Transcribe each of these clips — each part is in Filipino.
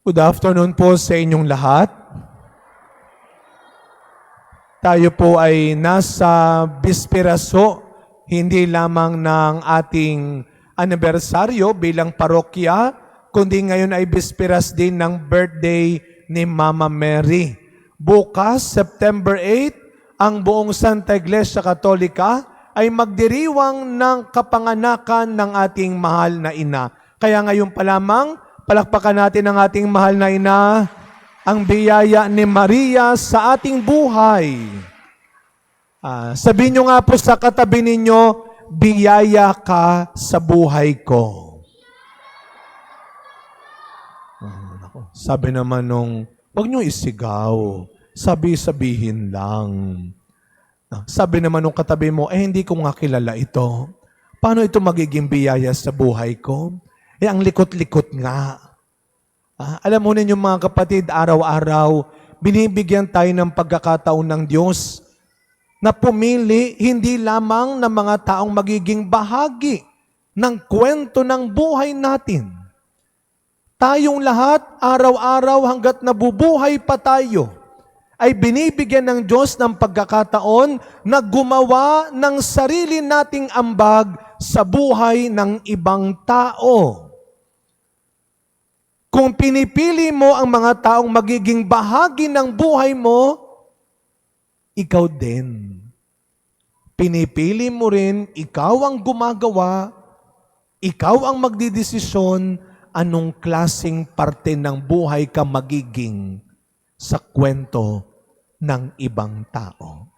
Good afternoon po sa inyong lahat. Tayo po ay nasa bisperaso, hindi lamang ng ating anibersaryo bilang parokya, kundi ngayon ay bisperas din ng birthday ni Mama Mary. Bukas, September 8, ang buong Santa Iglesia Katolika ay magdiriwang ng kapanganakan ng ating mahal na ina. Kaya ngayon pa lamang, palakpakan natin ang ating mahal na ina, ang biyaya ni Maria sa ating buhay. Sabihin nyo nga po sa katabi ninyo, biyaya ka sa buhay ko. Sabi naman nung, huwag nyo isigaw. Sabi-sabihin lang. Sabi naman nung katabi mo, hindi ko nga kilala ito. Paano ito magiging biyaya sa buhay ko? Ang likot-likot nga. Alam mo ninyo mga kapatid, araw-araw, binibigyan tayo ng pagkakataon ng Diyos na pumili hindi lamang ng mga taong magiging bahagi ng kwento ng buhay natin. Tayong lahat, araw-araw hanggat nabubuhay pa tayo, ay binibigyan ng Diyos ng pagkakataon na gumawa ng sarili nating ambag sa buhay ng ibang tao. Kung pinipili mo ang mga taong magiging bahagi ng buhay mo, ikaw din. Pinipili mo rin, ikaw ang gumagawa, ikaw ang magdidesisyon anong klaseng parte ng buhay ka magiging sa kwento ng ibang tao.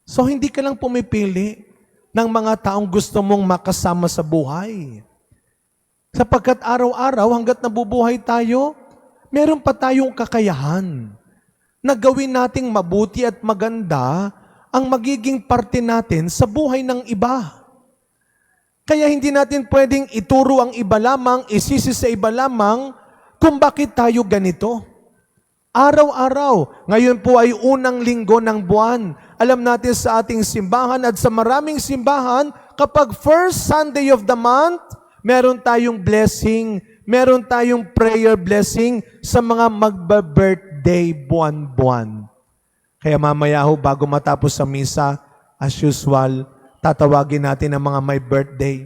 So hindi ka lang pumipili ng mga taong gusto mong makasama sa buhay. Sapagkat araw-araw hanggat nabubuhay tayo, meron pa tayong kakayahan na gawin nating mabuti at maganda ang magiging parte natin sa buhay ng iba. Kaya hindi natin pwedeng ituro ang iba lamang, isisi sa iba lamang kung bakit tayo ganito. Araw-araw, ngayon po ay unang linggo ng buwan. Alam natin sa ating simbahan at sa maraming simbahan, kapag first Sunday of the month, meron tayong blessing, meron tayong prayer blessing sa mga magba-birthday buwan-buwan. Kaya mamaya ho, bago matapos sa misa, as usual, tatawagin natin ang mga may birthday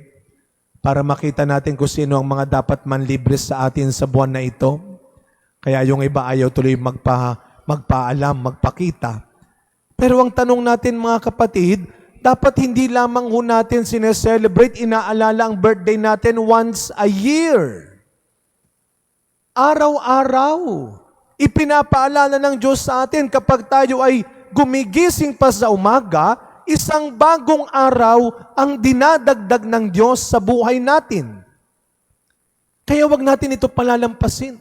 para makita natin kung sino ang mga dapat manlibre sa atin sa buwan na ito. Kaya yung iba ayaw tuloy magpaalam, magpakita. Pero ang tanong natin mga kapatid, dapat hindi lamang ho natin sineselebrate, inaalala ang birthday natin once a year. Araw-araw, ipinapaalala ng Diyos sa atin kapag tayo ay gumigising pa sa umaga, isang bagong araw ang dinadagdag ng Diyos sa buhay natin. Kaya wag natin ito palalampasin.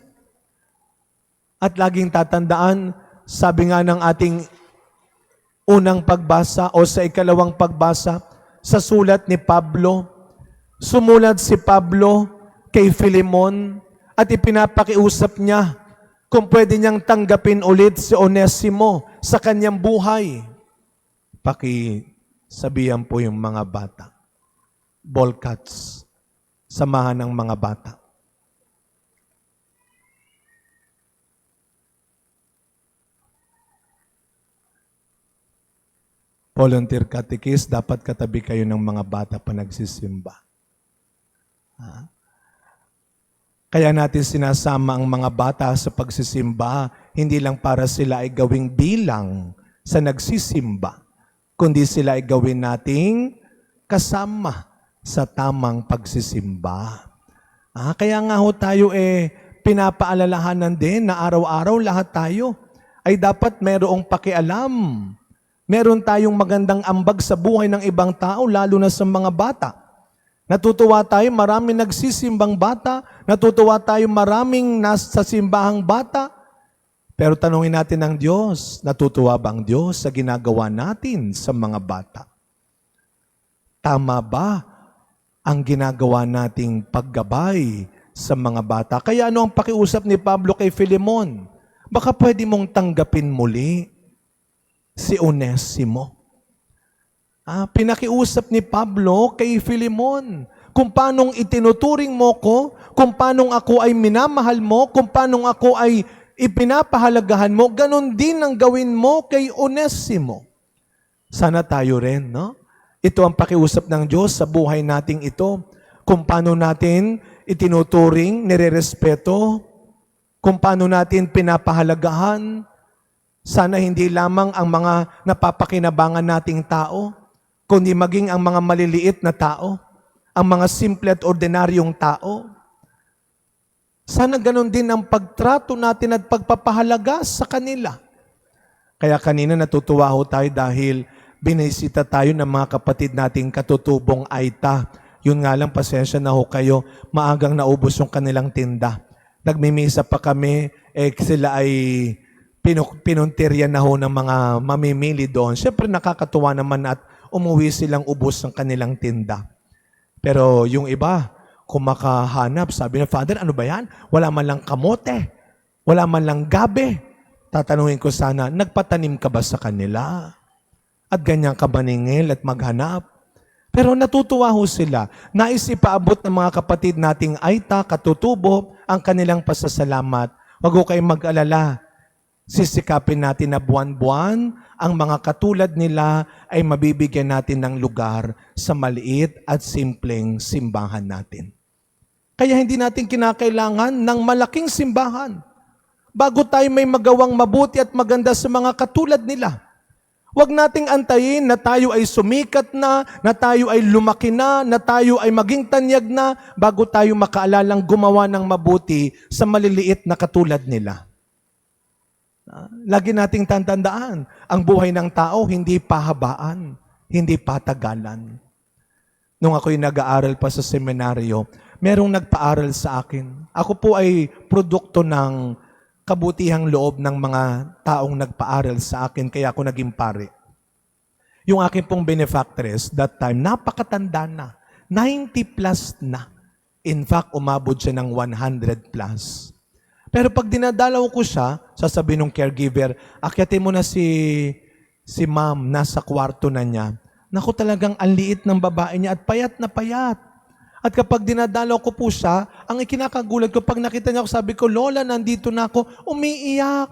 At laging tatandaan, sabi nga ng ating unang pagbasa o sa ikalawang pagbasa, sa sulat ni Pablo, sumulat si Pablo kay Filemon at ipinapakiusap niya kung pwede niyang tanggapin ulit si Onesimo sa kanyang buhay. Pakisabihan po yung mga bata. Ball cuts. Samahan ng mga bata. Volunteer catechist, dapat katabi kayo ng mga bata pa nagsisimba. Kaya natin sinasama ang mga bata sa pagsisimba, hindi lang para sila ay gawing bilang sa nagsisimba, kundi sila ay gawin nating kasama sa tamang pagsisimba. Kaya nga ho tayo pinapaalalahanan din na araw-araw lahat tayo ay dapat mayroong pakialam. Meron tayong magandang ambag sa buhay ng ibang tao, lalo na sa mga bata. Natutuwa tayo, maraming nagsisimbang bata. Natutuwa tayo, maraming nasa simbahang bata. Pero tanungin natin ang Diyos, natutuwa ba ang Diyos sa ginagawa natin sa mga bata? Tama ba ang ginagawa nating paggabay sa mga bata? Kaya ano ang pakiusap ni Pablo kay Filemon? Baka pwede mong tanggapin muli si Onesimo. Pinakiusap ni Pablo kay Filemon, kung paanong itinuturing mo ko, kung paanong ako ay minamahal mo, kung paanong ako ay ipinapahalagahan mo, ganon din ang gawin mo kay Onesimo. Sana tayo rin, no? Ito ang pakiusap ng Diyos sa buhay nating ito. Kung paano natin itinuturing, nirerespeto, kung paano natin pinapahalagahan. Sana hindi lamang ang mga napapakinabangan nating tao, kundi maging ang mga maliliit na tao, ang mga simple at ordinaryong tao. Sana ganun din ang pagtrato natin at pagpapahalaga sa kanila. Kaya kanina natutuwa ho tayo dahil binisita tayo ng mga kapatid nating katutubong Aita. Yun nga lang, pasensya na ho kayo, maagang naubos yung kanilang tinda. Nagmimisa pa kami, sila ay pinuntirya na ho ng mga mamimili doon. Siyempre nakakatuwa naman at umuwi silang ubos ng kanilang tinda. Pero yung iba, kung makahanap, sabi na, Father, ano ba yan? Wala man lang kamote, wala man lang gabi. Tatanungin ko sana, nagpatanim ka ba sa kanila? At ganyan ka maningil at maghanap? Pero natutuwa ho sila. Nais ipaabot ng mga kapatid nating Aita, katutubo, ang kanilang pasasalamat. Huwag ho kayong mag-alala. Sisikapin natin na buwan-buwan, ang mga katulad nila ay mabibigyan natin ng lugar sa maliit at simpleng simbahan natin. Kaya hindi natin kinakailangan ng malaking simbahan bago tayo may magawang mabuti at maganda sa mga katulad nila. Huwag nating antayin na tayo ay sumikat na tayo ay lumaki na tayo ay maging tanyag na, bago tayo makaalalang gumawa ng mabuti sa maliliit na katulad nila. Lagi nating tandaan, ang buhay ng tao hindi pahabaan, hindi patagalan. Nung ako'y nag-aaral pa sa seminaryo, merong nagpaaral sa akin. Ako po ay produkto ng kabutihang loob ng mga taong nagpaaral sa akin, kaya ako naging pare. Yung akin pong benefactress, that time, napakatanda na. 90 plus na. In fact, umabot siya ng 100 plus. Pero pag dinadalaw ko siya, sasabihin ng caregiver, akyatin mo na si ma'am, nasa kwarto na niya. Naku, talagang ang liit ng babae niya at payat na payat. At kapag dinadalaw ko po siya, ang ikinakagulat ko, pag nakita niya ako, sabi ko, Lola, nandito na ako, umiiyak.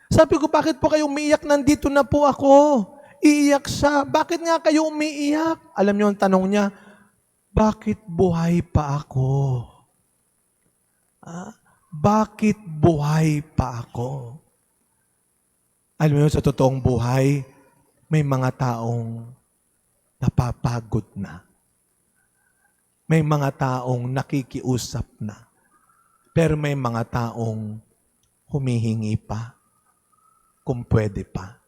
Sabi ko, bakit po kayo umiiyak? Nandito na po ako. Iiyak siya. Bakit nga kayo umiiyak? Alam niyo ang tanong niya, bakit buhay pa ako? Bakit buhay pa ako? Alam niyo, sa totoong buhay, may mga taong napapagod na. May mga taong nakikiusap na. Pero may mga taong humihingi pa. Kung pwede pa.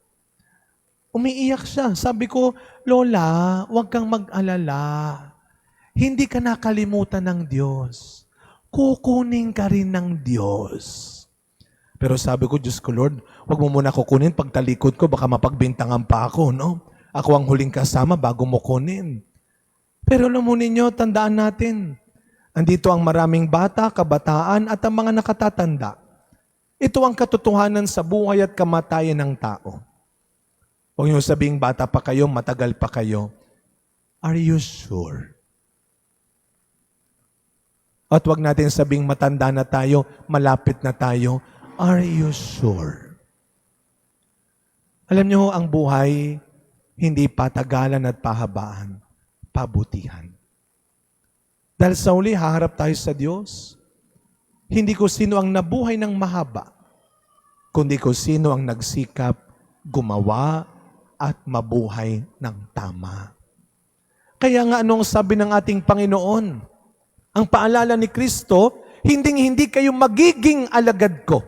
Umiiyak siya. Sabi ko, Lola, huwag kang mag-alala. Hindi ka nakalimutan ng Diyos. Kukunin ka rin ng Diyos. Pero sabi ko, Diyos ko, Lord, huwag mo muna kukunin. Pagtalikod ko, baka mapagbintangan pa ako, no? Ako ang huling kasama bago mo kunin. Pero alam mo ninyo, tandaan natin, andito ang maraming bata, kabataan, at ang mga nakatatanda. Ito ang katotohanan sa buhay at kamatayan ng tao. Huwag niyo sabihing bata pa kayo, matagal pa kayo. Are you sure? At huwag natin sabihing matanda na tayo, malapit na tayo. Are you sure? Alam niyo, ang buhay, hindi patagalan at pahabaan. Pabutihan. Dahil sa uli, haharap tayo sa Diyos. Hindi ko sino ang nabuhay ng mahaba, kundi ko sino ang nagsikap, gumawa, at mabuhay ng tama. Kaya nga anong sabi ng ating Panginoon? Ang paalala ni Kristo, hindi kayo magiging alagad ko.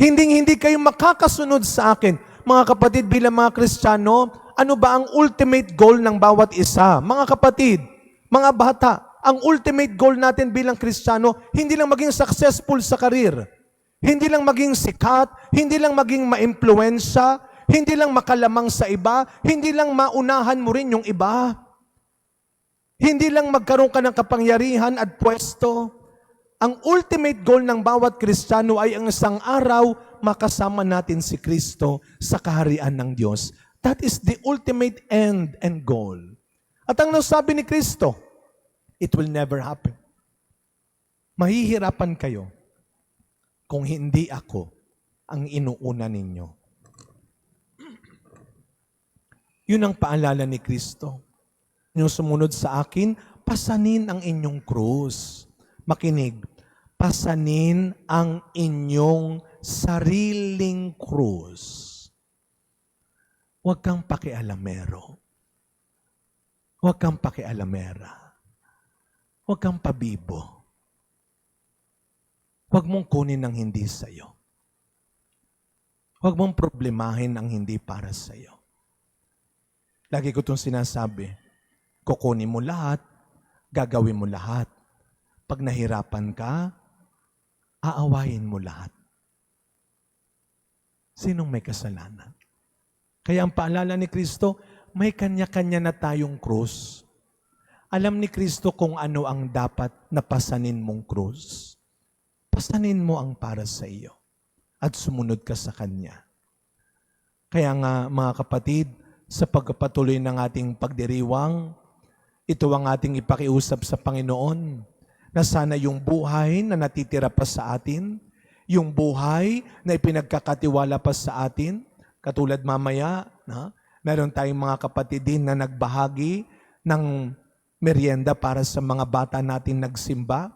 Hindi kayo makakasunod sa akin. Mga kapatid, bilang mga Kristiyano, ano ba ang ultimate goal ng bawat isa? Mga kapatid, mga bata, ang ultimate goal natin bilang Kristiyano, hindi lang maging successful sa karir, hindi lang maging sikat, hindi lang maging ma-impluensya, hindi lang makalamang sa iba, hindi lang maunahan mo rin yung iba, hindi lang magkaroon ka ng kapangyarihan at pwesto. Ang ultimate goal ng bawat Kristiyano ay ang isang araw makasama natin si Kristo sa kaharian ng Diyos. That is the ultimate end and goal. At ang nasabi ni Kristo, It will never happen. Mahihirapan kayo kung hindi ako ang inuuna ninyo. Yun ang paalala ni Kristo. Yung sumunod sa akin, pasanin ang inyong krus. Makinig, pasanin ang inyong sariling krus. Huwag kang pakialamero. Huwag kang pakialamera. Huwag kang pabibo. Huwag mong kunin ang hindi sa'yo. Huwag mong problemahin ang hindi para sa'yo. Lagi ko itong sinasabi, kukunin mo lahat, gagawin mo lahat. Pag nahirapan ka, aawayin mo lahat. Sinong may kasalanan? Kaya ang paalala ni Kristo, may kanya-kanya na tayong krus. Alam ni Kristo kung ano ang dapat na pasanin mong krus. Pasanin mo ang para sa iyo at sumunod ka sa Kanya. Kaya nga mga kapatid, sa pagpatuloy ng ating pagdiriwang, ito ang ating ipakiusap sa Panginoon na sana yung buhay na natitira pa sa atin, yung buhay na ipinagkakatiwala pa sa atin, katulad mamaya, meron tayong mga kapatid din na nagbahagi ng merienda para sa mga bata natin nagsimba.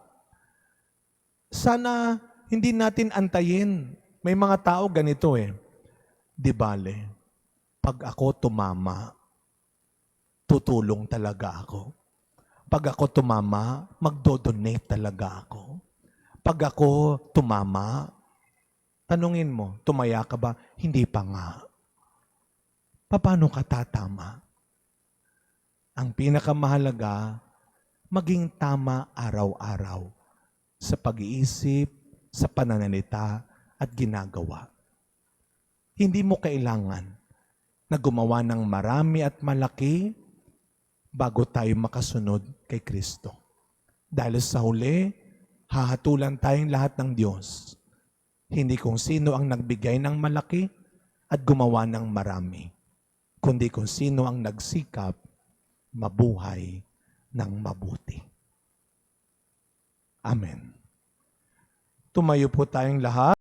Sana hindi natin antayin. May mga tao ganito Di bale, pag ako tumama, tutulong talaga ako. Pag ako tumama, magdo-donate talaga ako. Pag ako tumama, tanungin mo, tumaya ka ba? Hindi pa nga. Paano ka tatama? Ang pinakamahalaga, maging tama araw-araw sa pag-iisip, sa pananalita, at ginagawa. Hindi mo kailangan na gumawa ng marami at malaki bago tayo makasunod kay Kristo. Dahil sa huli, hahatulan tayong lahat ng Diyos. Hindi kung sino ang nagbigay ng malaki at gumawa ng marami, kundi kung sino ang nagsikap mabuhay ng mabuti. Amen. Tumayo po tayong lahat.